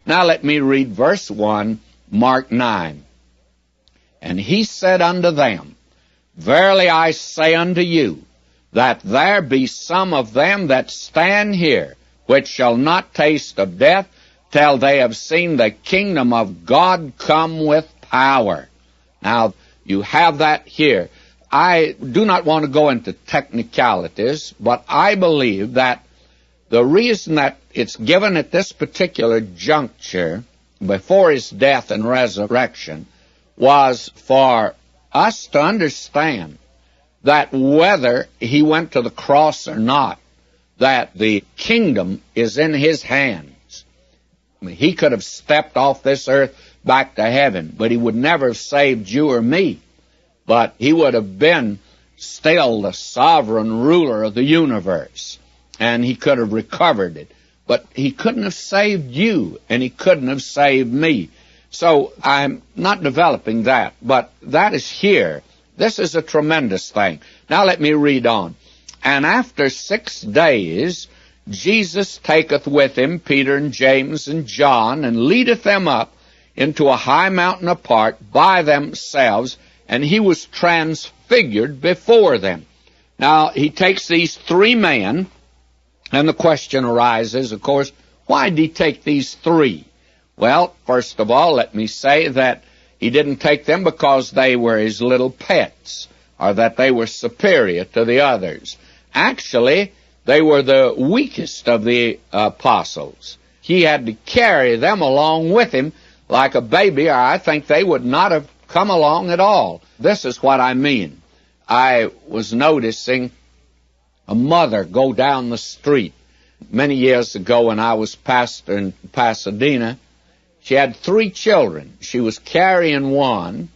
Now let me read verse 1, Mark 9. And he said unto them, Verily I say unto you, that there be some of them that stand here, which shall not taste of death, till they have seen the kingdom of God come with power. Now, you have that here. I do not want to go into technicalities, but I believe that the reason that it's given at this particular juncture, before his death and resurrection, was for us to understand that whether he went to the cross or not, that the kingdom is in his hands. I mean, he could have stepped off this earth back to heaven, but he would never have saved you or me. But he would have been still the sovereign ruler of the universe, and he could have recovered it. But he couldn't have saved you, and he couldn't have saved me. So I'm not developing that, but that is here. This is a tremendous thing. Now let me read on. And after 6 days, Jesus taketh with him Peter and James and John, and leadeth them up into a high mountain apart by themselves, and he was transfigured before them. Now, he takes these 3 men, and the question arises, of course, why did he take these 3? Well, first of all, let me say that he didn't take them because they were his little pets, or that they were superior to the others. Actually, they were the weakest of the apostles. He had to carry them along with him like a baby, or I think they would not have come along at all. This is what I mean. I was noticing a mother go down the street many years ago when I was pastor in Pasadena. She had 3 children. She was carrying one.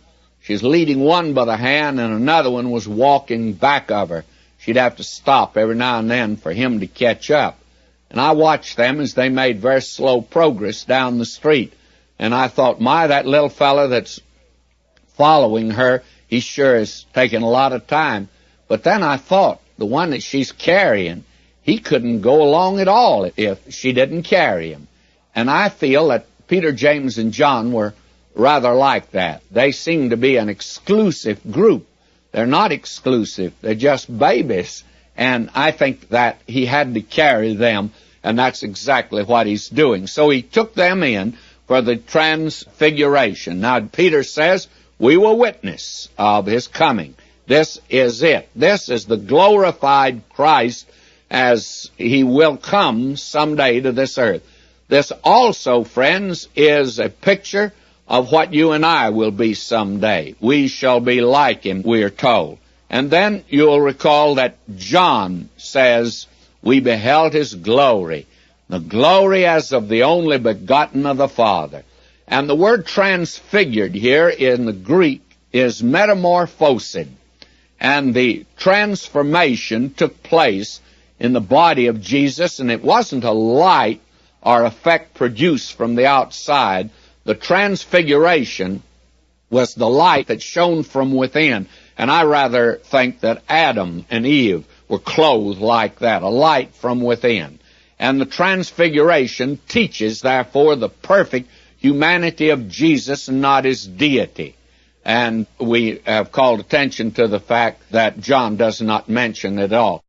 She was leading one by the hand, and another one was walking back of her. She'd have to stop every now and then for him to catch up. And I watched them as they made very slow progress down the street. And I thought, my, that little fella that's following her, he sure is taking a lot of time. But then I thought, the one that she's carrying, he couldn't go along at all if she didn't carry him. And I feel that Peter, James, and John were rather like that. They seem to be an exclusive group. They're not exclusive. They're just babies. And I think that he had to carry them, and that's exactly what he's doing. So he took them in for the transfiguration. Now, Peter says, we will witness of his coming. This is it. This is the glorified Christ as he will come someday to this earth. This also, friends, is a picture of what you and I will be someday. We shall be like him, we are told. And then you'll recall that John says, we beheld his glory, the glory as of the only begotten of the Father. And the word transfigured here in the Greek is metamorphosed. And the transformation took place in the body of Jesus, and it wasn't a light or effect produced from the outside. The transfiguration was the light that shone from within. And I rather think that Adam and Eve were clothed like that, a light from within. And the transfiguration teaches, therefore, the perfect humanity of Jesus and not his deity. And we have called attention to the fact that John does not mention it at all.